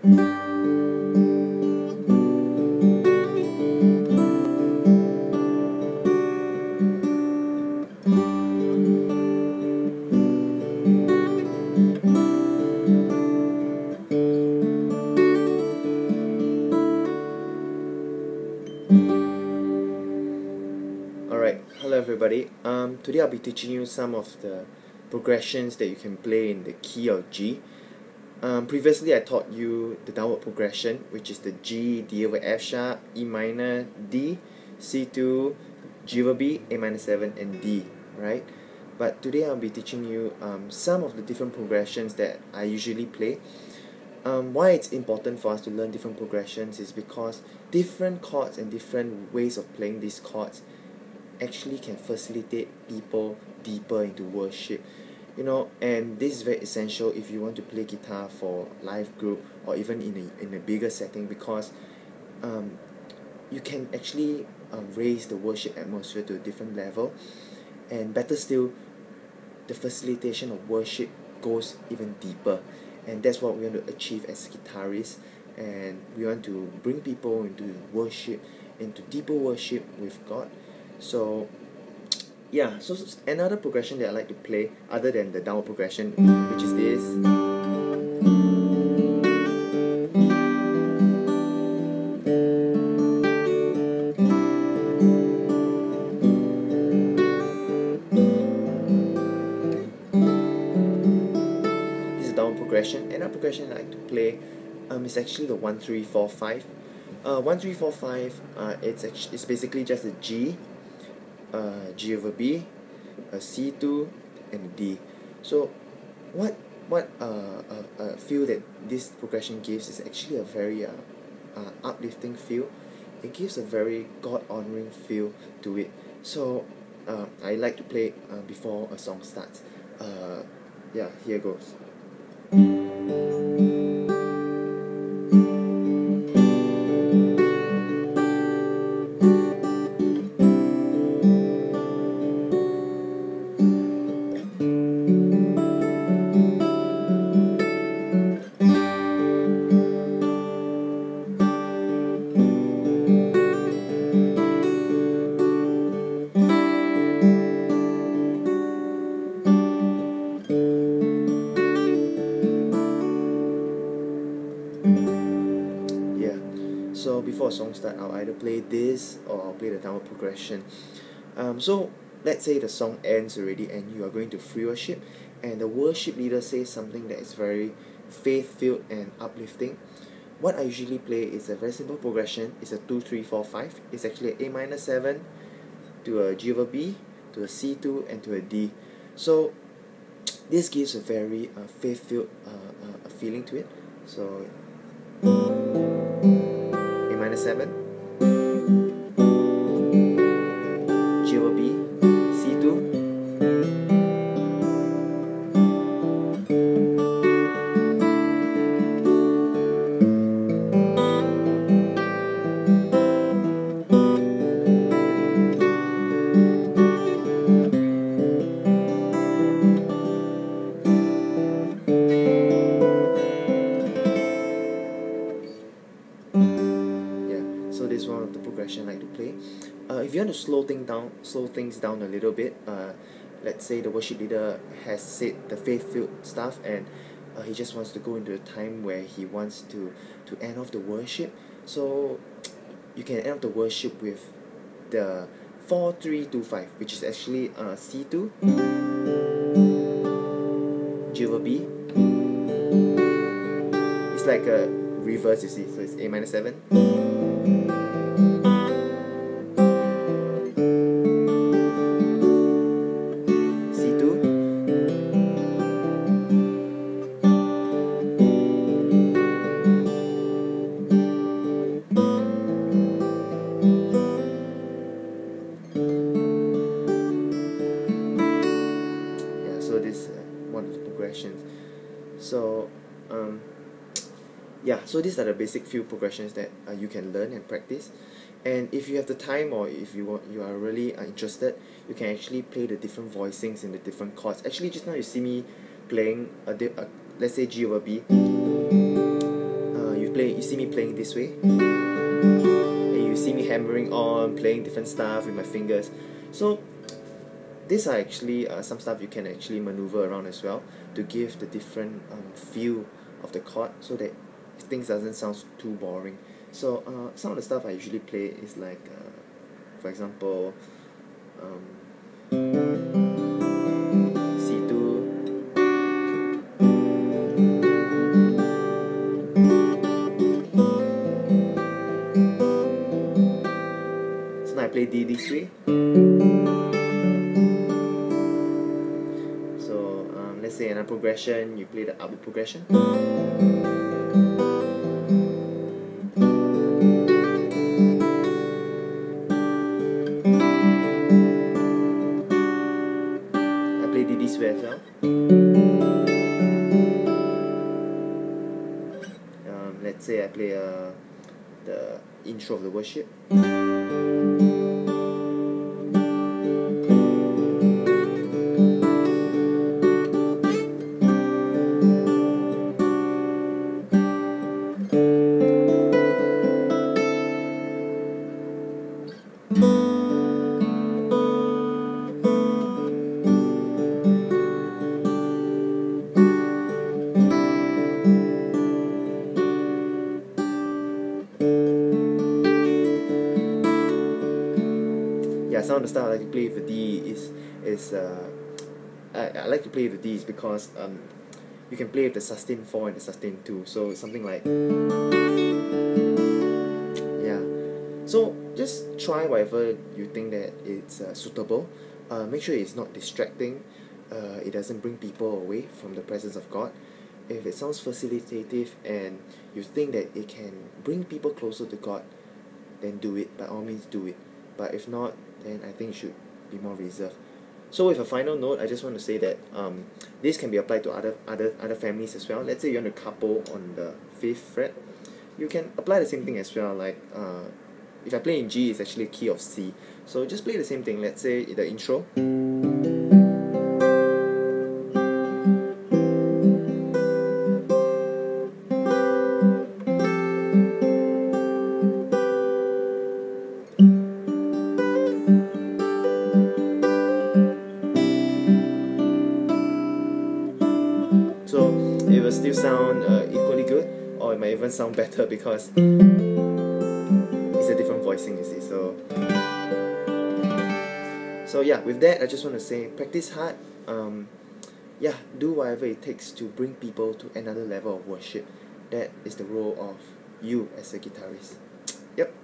Alright, hello everybody. Today I'll be teaching you some of the progressions that you can play in the key of G. Previously I taught you the downward progression, which is the G, D over F sharp, E minor, D, C2, G over B, A minor 7, and D, right? But today I'll be teaching you some of the different progressions that I usually play. Why it's important for us to learn different progressions is because different chords and different ways of playing these chords actually can facilitate people deeper into worship, and this is very essential if you want to play guitar for live group or even in a bigger setting, because you can actually raise the worship atmosphere to a different level, and better still, the facilitation of worship goes even deeper, and that's what we want to achieve as guitarists. And we want to bring people into worship, into deeper worship with God. So yeah, so another progression that I like to play other than the downward progression, which is this. This is a downward progression. Another progression I like to play is actually the 1 3 4 5. 1 3 4 5. It's basically just a G, G over B, a C2, and a D. So what feel that this progression gives is actually a very uplifting feel. It gives a very God-honoring feel to it. So I like to play before a song starts. Yeah, here goes. Yeah, so before a song start, I'll either play this or I'll play the downward progression. So let's say the song ends already and you are going to free worship, and the worship leader says something that is very faith-filled and uplifting. What I usually play is a very simple progression. It's a 2 3 4 5. It's actually an A minor 7 to a G over B to a C2 and to a D. So this gives a very faith-filled feeling to it. So A minor 7, G over B, C2, so this is one of the progression I like to play. If you want to slow things down a little bit, let's say the worship leader has said the faith-filled stuff, and he just wants to go into a time where he wants to end off the worship. So you can end off the worship with the 4 3 2 5, which is actually C2, G over B. It's like a reverse, you see. So it's A minor 7, C2, yeah. So this one of the progressions. So yeah, so these are the basic few progressions that you can learn and practice. And if you have the time, or if you are really interested, you can actually play the different voicings in the different chords. Actually, just now you see me playing let's say G over B. You see me playing this way, and you see me hammering on, playing different stuff with my fingers. So these are actually some stuff you can actually maneuver around as well to give the different feel of the chord, so that things doesn't sound too boring. So some of the stuff I usually play is like, for example, C2, so now I play D this way. So let's say in a progression, you play the upward progression. I play D this way as well. Let's say I play the intro of the worship. Yeah, some of the stuff I like to play with the D is I like to play with the D's because you can play with the sustain 4 and the sustain 2. So it's something like, yeah. So just try whatever you think that it's suitable. Make sure it's not distracting. It doesn't bring people away from the presence of God. If it sounds facilitative and you think that it can bring people closer to God, then do it. By all means, do it. But if not, then I think you should be more reserved. So with a final note, I just want to say that this can be applied to other families as well. Let's say you want to couple on the 5th fret, you can apply the same thing as well. Like if I play in G, it's actually a key of C. So just play the same thing. Let's say the intro. So it will still sound equally good, or it might even sound better because it's a different voicing, you see. So yeah, with that, I just want to say, practice hard. Yeah, do whatever it takes to bring people to another level of worship. That is the role of you as a guitarist. Yep.